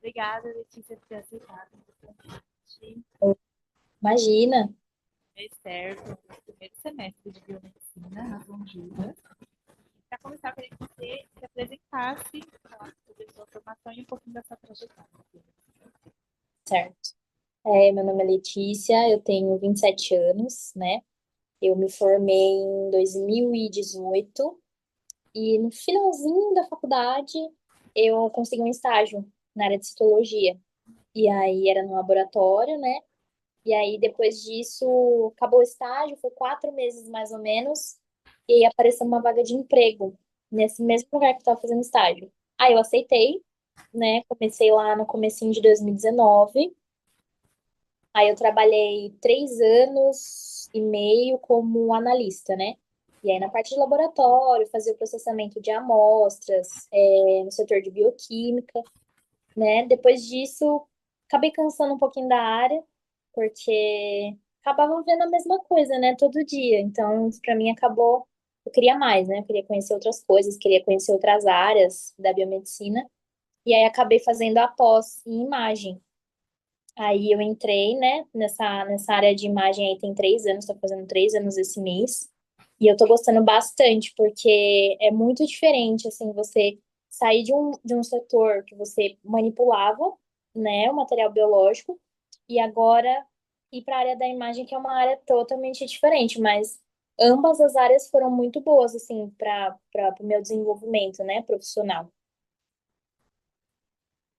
Obrigada, Letícia, por ter aceitado o convite. Imagina, Dei certo no primeiro semestre de biomedicina na Conjuga. Para começar, eu queria que você se apresentasse, falasse sobre a sua formação e um pouquinho da sua trajetória. certo. Meu nome é Letícia, eu tenho 27 anos, né? Eu me formei em 2018 e no finalzinho da faculdade eu consegui um estágio na área de citologia. E aí era no laboratório, né? E aí depois disso acabou o estágio, foi 4 meses mais ou menos, e aí apareceu uma vaga de emprego nesse mesmo lugar que eu estava fazendo estágio. Aí eu aceitei, né? Comecei lá no comecinho de 2019. Aí eu trabalhei 3 anos e meio como analista, né? E aí na parte de laboratório, fazia o processamento de amostras, no setor de bioquímica, né? Depois disso, acabei cansando um pouquinho da área, porque acabava vendo a mesma coisa, né? Todo dia. Então, isso pra mim acabou. Eu queria mais, né? Eu queria conhecer outras coisas, queria conhecer outras áreas da biomedicina. E aí acabei fazendo a pós em imagem. Aí eu entrei, né, nessa área de imagem aí tem 3 anos, tô fazendo 3 anos esse mês. E eu tô gostando bastante, porque é muito diferente, assim, você sair de um setor que você manipulava, né, o material biológico, e agora ir para a área da imagem, que é uma área totalmente diferente, mas ambas as áreas foram muito boas, assim, para o meu desenvolvimento, né, profissional.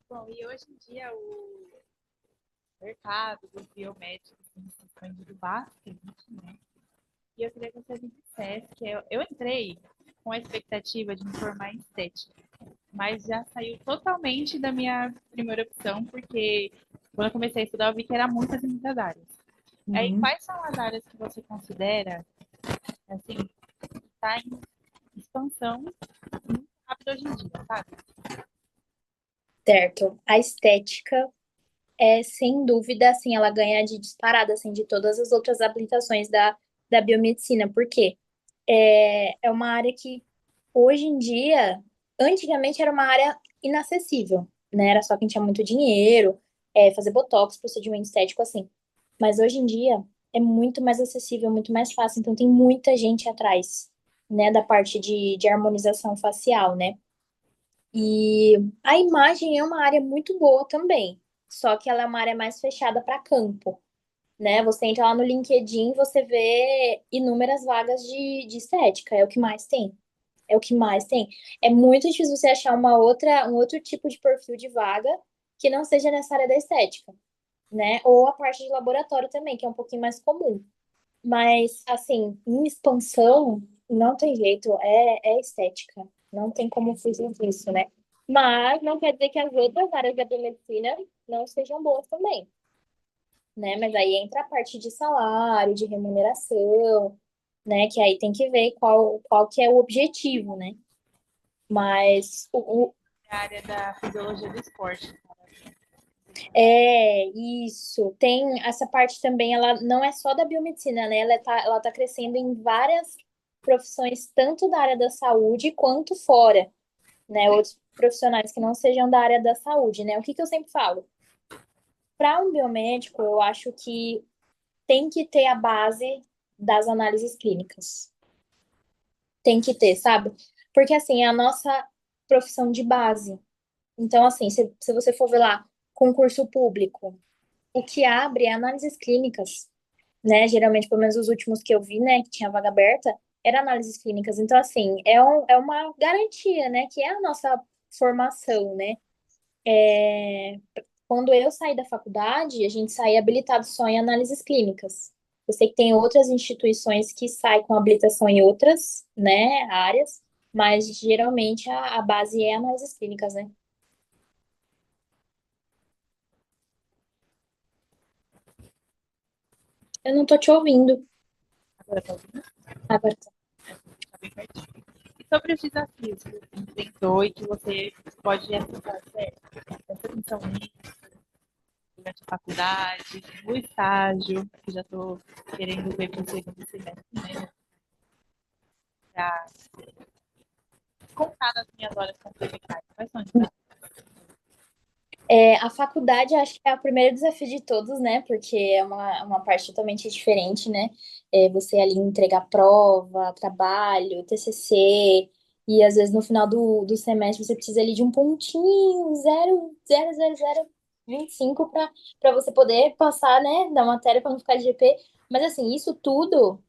Bom, e hoje em dia o mercado dos biomédicos tem se expandido bastante, né? E eu queria que você me dissesse que eu entrei com a expectativa de me formar em estética, mas já saiu totalmente da minha primeira opção, porque quando eu comecei a estudar eu vi que era muitas áreas. Aí, Uhum. quais são as áreas que você considera, assim, está em expansão muito rápida hoje em dia, sabe? Certo. A estética sem dúvida, assim, ela ganha de disparada, assim, de todas as outras aplicações da biomedicina. Por quê? É uma área que, hoje em dia, antigamente era uma área inacessível, né? Era só quem tinha muito dinheiro, fazer botox, procedimento estético, assim. Mas hoje em dia é muito mais acessível, muito mais fácil. Então, tem muita gente atrás, né, da parte de harmonização facial, né? E a imagem é uma área muito boa também, só que ela é uma área mais fechada para campo, né? Você entra lá no LinkedIn, você vê inúmeras vagas de estética, é o que mais tem. É o que mais tem. É muito difícil você achar um outro tipo de perfil de vaga que não seja nessa área da estética, né? Ou a parte de laboratório também, que é um pouquinho mais comum. Mas, assim, em expansão, não tem jeito, é estética. Não tem como fugir disso, né? Mas não quer dizer que as outras áreas da biomedicina não sejam boas também, né? Mas aí entra a parte de salário, de remuneração, né? Que aí tem que ver qual que é o objetivo, né? Mas A área da fisiologia do esporte. isso. Tem essa parte também, ela não é só da biomedicina, né? Ela tá crescendo em várias profissões, tanto da área da saúde quanto fora, né? Outros profissionais que não sejam da área da saúde, né? O que que eu sempre falo? Para um biomédico, eu acho que tem que ter a base das análises clínicas. Tem que ter, sabe? Porque, assim, é a nossa profissão de base. Então, assim, se você for ver lá, concurso público, o que abre é análises clínicas, né? Geralmente, pelo menos os últimos que eu vi, né, que tinha vaga aberta, era análises clínicas. Então, assim, é uma garantia, né, que é a nossa formação, né? Quando eu saí da faculdade, a gente saía habilitado só em análises clínicas. Eu sei que tem outras instituições que saem com habilitação em outras, né, áreas, mas geralmente a base é análises clínicas, né? Eu não tô te ouvindo. Agora tá ouvindo? Agora tá. Tá bem pertinho. E sobre os desafios que você enfrentou e que você pode acessar, certo? Presta atenção nisso durante a faculdade, no estágio, que já estou querendo ver para o segundo semestre, né? Para contar nas minhas horas complementares. Quais são os desafios? A faculdade acho que é o primeiro desafio de todos, né? Porque é uma parte totalmente diferente, né? Você ali entregar prova, trabalho, TCC, e às vezes no final do semestre você precisa ali de um pontinho, 0,00025 para você poder passar, né, da matéria para não ficar de GP. Mas assim, isso tudo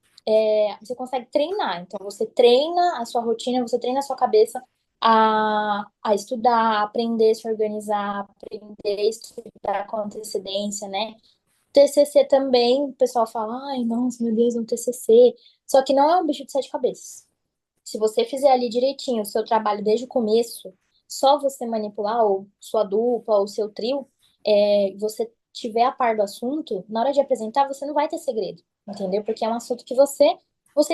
você consegue treinar. Então você treina a sua rotina, você treina a sua cabeça a estudar, a aprender a se organizar, aprender a estudar com antecedência, né? TCC também, o pessoal fala, ai, nossa, meu Deus, é um TCC. Só que não é um bicho de sete cabeças. Se você fizer ali direitinho o seu trabalho desde o começo, só você manipular ou sua dupla ou seu trio, você tiver a par do assunto, na hora de apresentar, você não vai ter segredo, entendeu? Porque é um assunto que você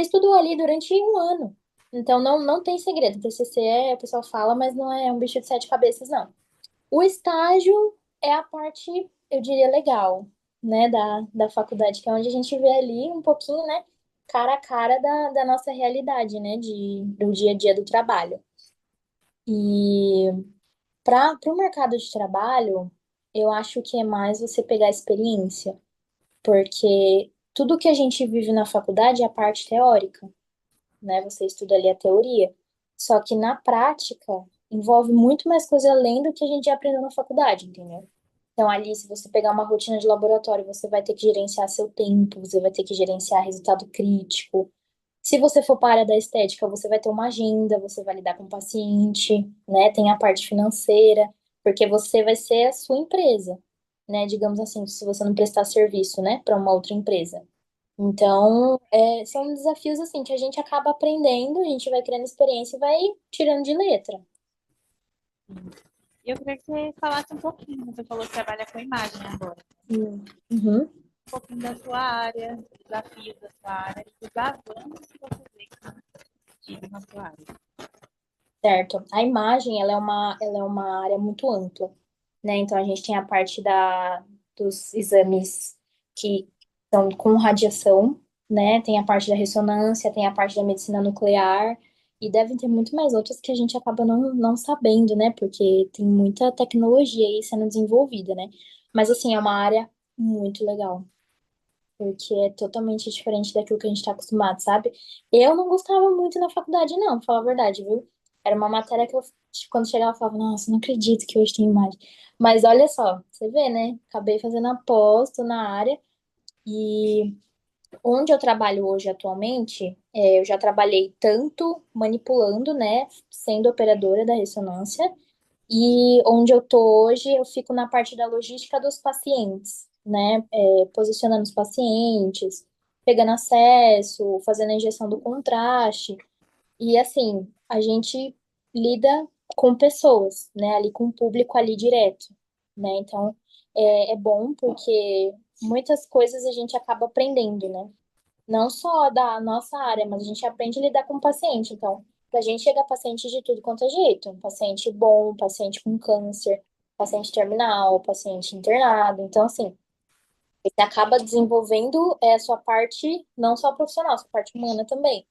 estudou ali durante um ano. Então não tem segredo. TCC o pessoal fala, mas não é um bicho de sete cabeças, não. O estágio é a parte, eu diria, legal, né, da faculdade, que é onde a gente vê ali um pouquinho, né, cara a cara da nossa realidade, né, do dia a dia do trabalho. E para o mercado de trabalho, eu acho que é mais você pegar a experiência, porque tudo que a gente vive na faculdade é a parte teórica, né, você estuda ali a teoria. Só que na prática, envolve muito mais coisa além do que a gente já aprendeu na faculdade, entendeu? Então, ali, se você pegar uma rotina de laboratório, você vai ter que gerenciar seu tempo, você vai ter que gerenciar resultado crítico. Se você for para a área da estética, você vai ter uma agenda, você vai lidar com o paciente, né? Tem a parte financeira, porque você vai ser a sua empresa, né? Digamos assim, se você não prestar serviço, né, para uma outra empresa. Então, são desafios assim que a gente acaba aprendendo, a gente vai criando experiência e vai tirando de letra. E eu queria que você falasse um pouquinho, você falou que trabalha com imagem agora, Uhum. um pouquinho da sua área, dos desafios da sua área, e dos avanços que você vê que são tidos na sua área. Certo. A imagem, ela é uma área muito ampla, né? Então, a gente tem a parte dos exames que são com radiação, né? Tem a parte da ressonância, tem a parte da medicina nuclear, e devem ter muito mais outras que a gente acaba não sabendo, né? Porque tem muita tecnologia aí sendo desenvolvida, né? Mas, assim, é uma área muito legal, porque é totalmente diferente daquilo que a gente está acostumado, sabe? Eu não gostava muito na faculdade, não, pra falar a verdade, viu? Era uma matéria que eu, quando chegava, eu falava, nossa, não acredito que hoje tem imagem. Mas olha só, você vê, né? Acabei fazendo a pós, tô na área, e onde eu trabalho hoje atualmente, eu já trabalhei tanto manipulando, né, sendo operadora da ressonância, e onde eu tô hoje, eu fico na parte da logística dos pacientes, né? Posicionando os pacientes, pegando acesso, fazendo a injeção do contraste. E assim, a gente lida com pessoas, né? Ali com o público ali direto, né? Então, é bom porque muitas coisas a gente acaba aprendendo, né? Não só da nossa área, mas a gente aprende a lidar com o paciente. Então, pra gente chega paciente de tudo quanto é jeito. Um paciente bom, um paciente com câncer, paciente terminal, paciente internado. Então, assim, você acaba desenvolvendo a sua parte, não só profissional, sua parte humana também,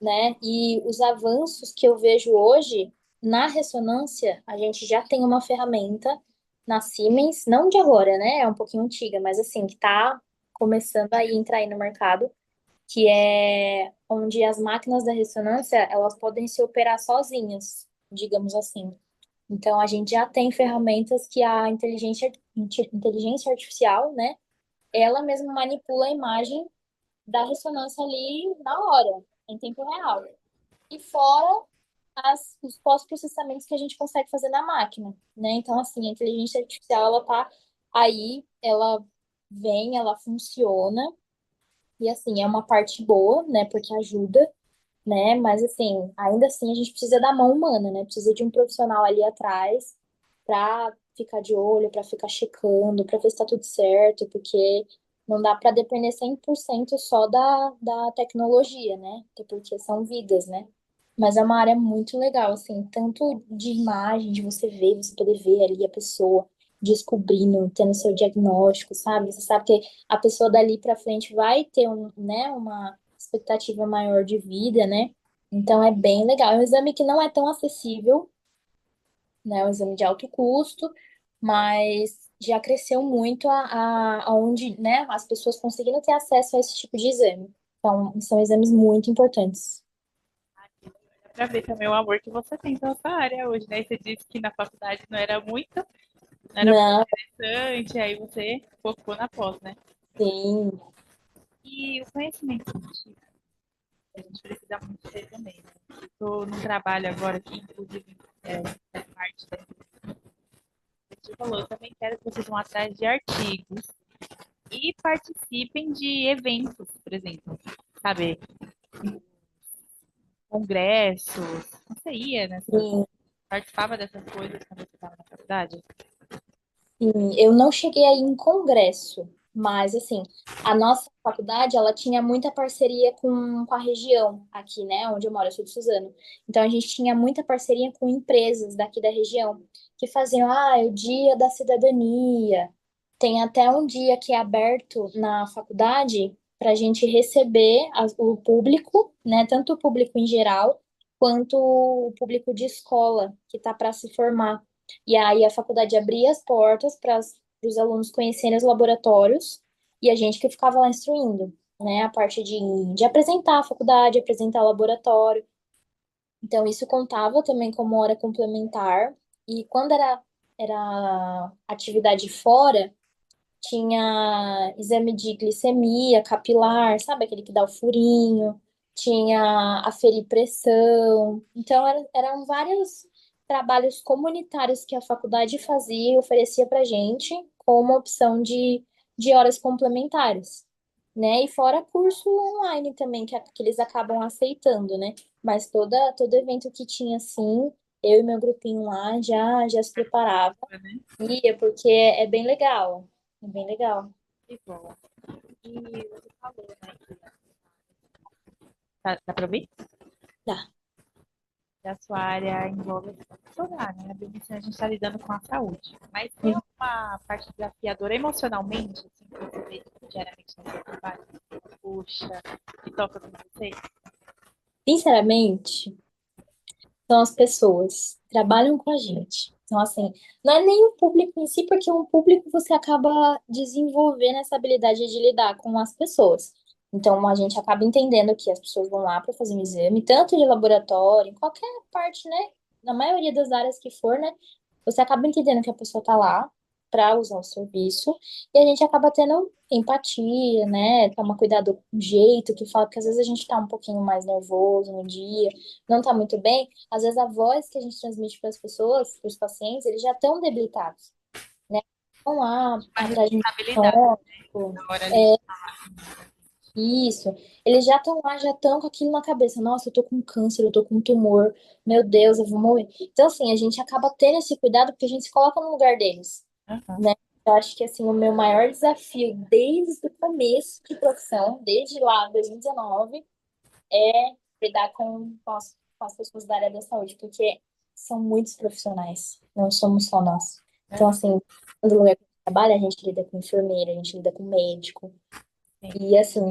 né? E os avanços que eu vejo hoje, na ressonância, a gente já tem uma ferramenta na Siemens, não de agora, né? É um pouquinho antiga, mas assim, que tá começando a entrar aí no mercado, que é onde as máquinas da ressonância elas podem se operar sozinhas, digamos assim. Então a gente já tem ferramentas que a inteligência artificial, né, ela mesma manipula a imagem da ressonância ali na hora, em tempo real. E fora os pós-processamentos que a gente consegue fazer na máquina, né? Então assim, a inteligência artificial ela tá aí, ela vem, ela funciona e assim, é uma parte boa, né? Porque ajuda, né? Mas assim, ainda assim a gente precisa da mão humana, né? Precisa de um profissional ali atrás para ficar de olho, para ficar checando, para ver se tá tudo certo, porque não dá para depender 100% só da tecnologia, né? Até porque são vidas, né? Mas é uma área muito legal, assim, tanto de imagem, de você ver, você poder ver ali a pessoa descobrindo, tendo seu diagnóstico, sabe? Você sabe que a pessoa dali para frente vai ter né, uma expectativa maior de vida, né? Então é bem legal. É um exame que não é tão acessível, né? É um exame de alto custo, mas já cresceu muito aonde, né, as pessoas conseguindo ter acesso a esse tipo de exame. Então, são exames muito importantes. Para ver também o amor que você tem pela sua área hoje, né? Você disse que na faculdade não era muito Não, interessante, aí você focou na pós, né? sim, E o conhecimento científico, a gente precisa muito ter também, né? Estou num trabalho agora que, inclusive, faz parte da gente falou, eu também quero que vocês vão atrás de artigos e participem de eventos, por exemplo, sabe? Congressos. Você ia nessas, sim. participava dessas coisas quando você estava na faculdade? Sim, eu não cheguei aí em congresso, mas assim, a nossa faculdade, ela tinha muita parceria com a região aqui, né, onde eu moro, eu sou de Suzano. Então a gente tinha muita parceria com empresas daqui da região que faziam, o Dia da Cidadania. Tem até um dia que é aberto na faculdade para a gente receber o público, né, tanto o público em geral quanto o público de escola que está para se formar. E aí a faculdade abria as portas para os alunos conhecerem os laboratórios e a gente que ficava lá instruindo, né? A parte de apresentar a faculdade, apresentar o laboratório. Então isso contava também como hora complementar. E quando era atividade fora, tinha exame de glicemia capilar, sabe aquele que dá o furinho, tinha aferir pressão. Então, eram vários trabalhos comunitários que a faculdade fazia e oferecia para gente como opção de horas complementares, né? E fora curso online também, que eles acabam aceitando, né? Mas todo evento que tinha, assim, eu e meu grupinho lá já se preparava, Né? ia, porque é bem legal. É bem legal. Que bom. E você falou, né, que dá para ouvir? Tá. Que a sua área envolve toda a área, né? A biomedicina a gente está lidando com a saúde. Mas tem Uhum. alguma parte desafiadora emocionalmente, assim, que você vê diariamente no seu trabalho? Puxa, que toca com você? Sinceramente, são as pessoas que trabalham com a gente. Então, assim, não é nem o público em si, porque o público você acaba desenvolvendo essa habilidade de lidar com as pessoas. Então, a gente acaba entendendo que as pessoas vão lá para fazer um exame, tanto de laboratório, em qualquer parte, né? Na maioria das áreas que for, né? Você acaba entendendo que a pessoa tá lá para usar o serviço e a gente acaba tendo empatia, né? Toma cuidado com o jeito que fala, porque às vezes a gente tá um pouquinho mais nervoso no dia, não tá muito bem. Às vezes a voz que a gente transmite para as pessoas, para os pacientes, eles já estão debilitados, né? Estão lá Uma atrás de um responsabilidade diagnóstico, na hora ali. isso. Eles já estão lá, já estão com aquilo na cabeça. Nossa, eu tô com câncer, eu tô com tumor. Meu Deus, eu vou morrer. Então, assim, a gente acaba tendo esse cuidado porque a gente se coloca no lugar deles, Aham. né? Eu acho que, assim, o meu maior desafio desde o começo de profissão, desde lá, 2019, é lidar com as pessoas da área da saúde, porque são muitos profissionais, não somos só nós. Então, Aham. assim, no lugar que a gente trabalha, a gente lida com enfermeira, a gente lida com médico, Sim. e assim,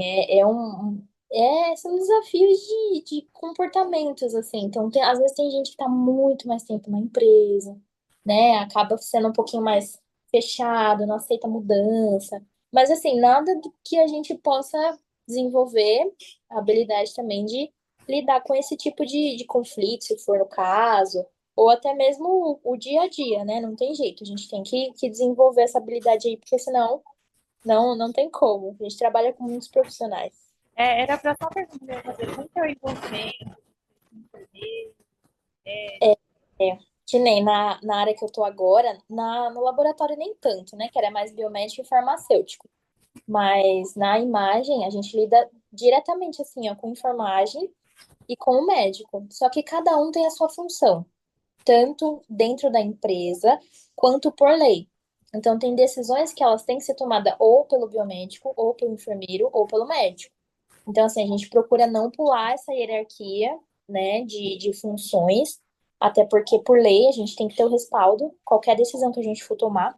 são desafios de comportamentos, assim. Então, às vezes tem gente que está muito mais tempo na empresa, né? Acaba sendo um pouquinho mais fechado, não aceita mudança. Mas assim, nada do que a gente possa desenvolver a habilidade também de lidar com esse tipo de conflito, se for o caso, ou até mesmo o dia a dia, né? Não tem jeito, a gente tem que desenvolver essa habilidade aí, porque senão não tem como. A gente trabalha com muitos profissionais. Era para só perguntar que eu ia fazer, como que é o envolvimento com enfermeiro? É, que nem na área que eu tô agora, no laboratório nem tanto, né? Que era mais biomédico e farmacêutico. Mas na imagem, a gente lida diretamente, assim, ó, com enfermagem e com o médico. Só que cada um tem a sua função, tanto dentro da empresa quanto por lei. Então, tem decisões que elas têm que ser tomadas ou pelo biomédico, ou pelo enfermeiro, ou pelo médico. Então, assim, a gente procura não pular essa hierarquia, né, de funções, até porque, por lei, a gente tem que ter o respaldo, qualquer decisão que a gente for tomar,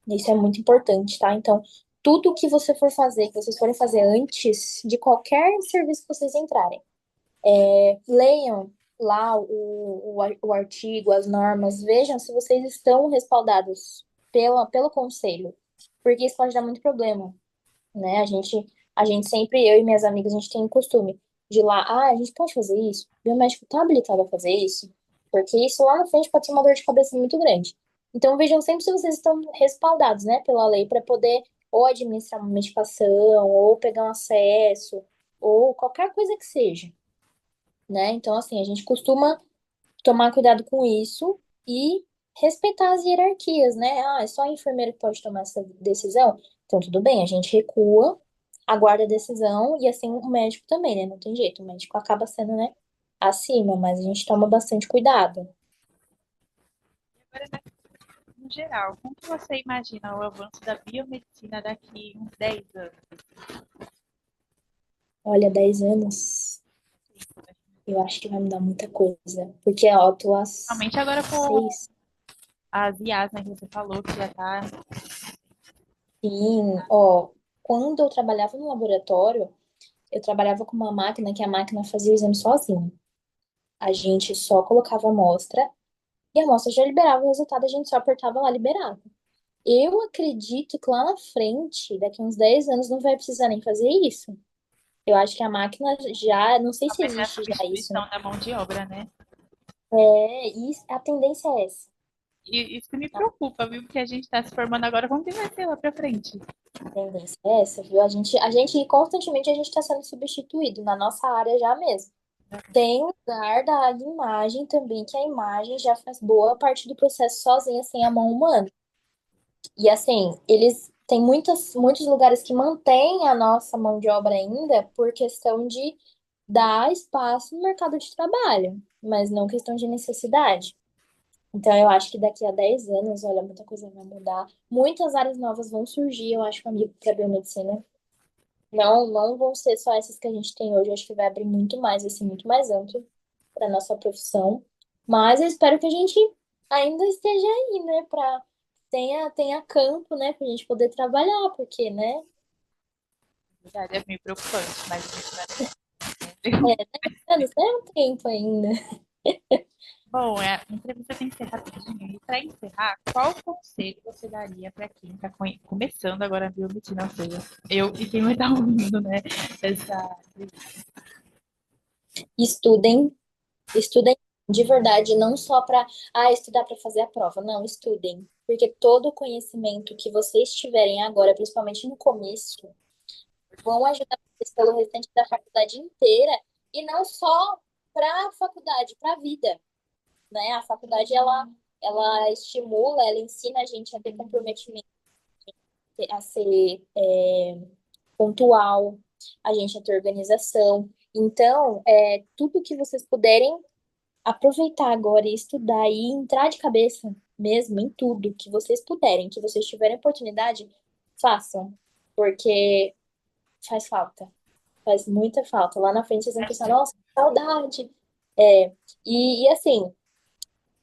isso é muito importante, tá? Então, tudo que você for fazer, que vocês forem fazer antes de qualquer serviço que vocês entrarem, leiam lá o artigo, as normas, vejam se vocês estão respaldados, pelo conselho, porque isso pode dar muito problema, né? A gente sempre, eu e minhas amigas, a gente tem o costume de ir lá, a gente pode fazer isso? O biomédico tá habilitado a fazer isso? Porque isso lá na frente pode ser uma dor de cabeça muito grande. Então vejam sempre se vocês estão respaldados, né, pela lei para poder ou administrar uma medicação, ou pegar um acesso, ou qualquer coisa que seja, né? Então, assim, a gente costuma tomar cuidado com isso e respeitar as hierarquias, né? É só a enfermeira que pode tomar essa decisão. Então, tudo bem, a gente recua, aguarda a decisão e assim o médico também, né? Não tem jeito, o médico acaba sendo, né, acima, mas a gente toma bastante cuidado. Agora, no geral, como que você imagina o avanço da biomedicina daqui uns 10 anos? Olha, 10 anos, eu acho que vai mudar muita coisa, porque, ó, eu tô há Principalmente agora com 6. as IAs, né, que você falou, que já tá. Sim, ó, quando eu trabalhava no laboratório, eu trabalhava com uma máquina que a máquina fazia o exame sozinha. A gente só colocava a amostra e a amostra já liberava o resultado, a gente só apertava lá liberava. Eu acredito que lá na frente, daqui uns 10 anos, não vai precisar nem fazer isso. Eu acho que a máquina já, não sei se Vai ser a existe já isso, né? substituição da mão de obra, né? E a tendência é essa. E isso que me preocupa, viu? Porque a gente está se formando agora, como que vai ser lá para frente? A tendência é essa, viu? A gente constantemente a gente está sendo substituído na nossa área já mesmo. Tem lugar da imagem também, que a imagem já faz boa parte do processo sozinha, sem a mão humana. E assim, eles têm muitos lugares que mantêm a nossa mão de obra ainda por questão de dar espaço no mercado de trabalho, mas não questão de necessidade. Então, eu acho que daqui a 10 anos, olha, muita coisa vai mudar. Muitas áreas novas vão surgir, eu acho, para a biomedicina. Não vão ser só essas que a gente tem hoje. Eu acho que vai abrir muito mais, vai ser muito mais amplo para nossa profissão. Mas eu espero que a gente ainda esteja aí, né, para tenha campo, né, para a gente poder trabalhar, porque, né, Na verdade, é meio preocupante, mas a gente vai. é, 10 anos é um tempo ainda. Bom, a entrevista tem que ser rapidinho. E para encerrar, qual conselho você daria para quem está começando agora a biomedicina? Ou seja, eu e quem vai estar ouvindo, né? Essa. Estudem, estudem de verdade, não só para estudar para fazer a prova. Não, estudem, porque todo o conhecimento que vocês tiverem agora, principalmente no começo, vão ajudar vocês pelo restante da faculdade inteira e não só para a faculdade, para a vida, né? A faculdade ela estimula, ela ensina a gente a ter comprometimento, a ser pontual, a gente a ter organização. Então, tudo que vocês puderem aproveitar agora e estudar e entrar de cabeça mesmo em tudo que vocês puderem, que vocês tiverem oportunidade, façam, porque faz falta. Faz muita falta. Lá na frente vocês vão pensar, nossa, que saudade. É, e assim,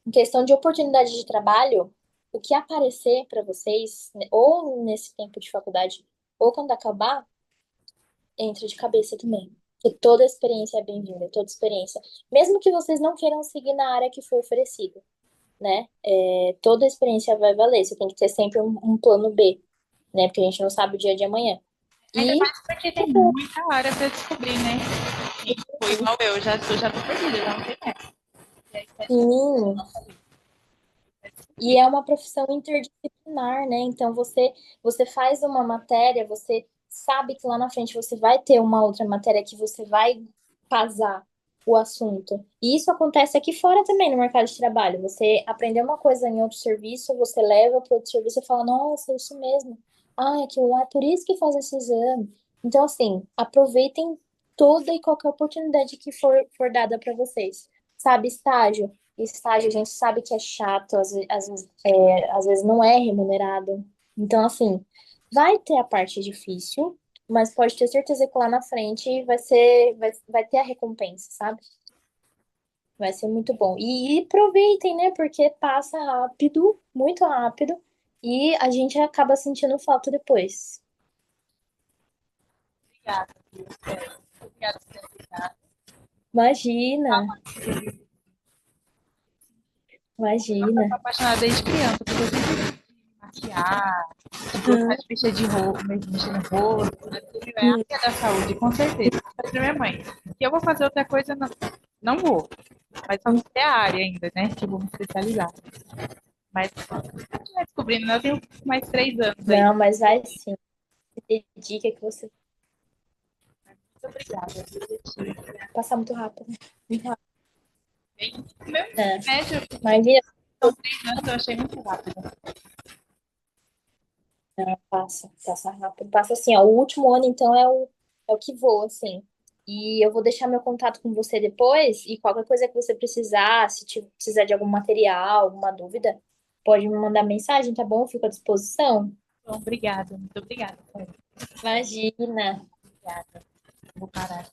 em questão de oportunidade de trabalho, o que aparecer para vocês, né, ou nesse tempo de faculdade, ou quando acabar, entra de cabeça também. Porque toda experiência é bem-vinda, toda experiência. Mesmo que vocês não queiram seguir na área que foi oferecida, né? Toda experiência vai valer. Você tem que ter sempre um plano B, né? Porque a gente não sabe o dia de amanhã. Ainda E mais porque tem muita área para descobrir, né? E foi igual eu, já tô perdida, já não sei mais. E aí, sim, e é uma profissão interdisciplinar, né? Então você faz uma matéria, você sabe que lá na frente você vai ter uma outra matéria que você vai casar o assunto. E isso acontece aqui fora também no mercado de trabalho. Você aprendeu uma coisa em outro serviço, você leva para outro serviço e fala, nossa, é isso mesmo. Ah, aquilo lá, é por isso que faz esse exame. Então, assim, aproveitem toda e qualquer oportunidade que for dada para vocês. Sabe, estágio. Estágio, a gente sabe que é chato, às vezes não é remunerado. Então, assim, vai ter a parte difícil, mas pode ter certeza que lá na frente vai ter a recompensa, sabe? Vai ser muito bom. E aproveitem, né? Porque passa rápido, muito rápido, e a gente acaba sentindo falta depois. obrigada, viu? Obrigada por ter aceitado. Imagina, imagina. Eu sou apaixonada desde criança, porque eu sempre maquiar, de gostar de mexer mexer no rosto, né? Tudo é a área da saúde, com certeza. Mas pra minha mãe, se eu vou fazer outra coisa, não, não vou. Mas só não sei a área ainda, né? Que eu vou me especializar. Mas a gente vai descobrindo, né? Eu tenho mais 3 anos aí. Não, mas vai sim. Dedica que você Muito obrigada, viu, Letícia? vai passar muito rápido. Muito rápido. O meu ensino É. médio, Imagina, são 3 anos, eu achei muito rápido. passa rápido. Passa assim, ó. O último ano, então, é o que voa, assim. E eu vou deixar meu contato com você depois, e qualquer coisa que você precisar, se precisar de algum material, alguma dúvida, pode me mandar mensagem, tá bom? Eu fico à disposição. Então, obrigada, muito obrigada. Sério, Imagina. obrigada. Vou parar.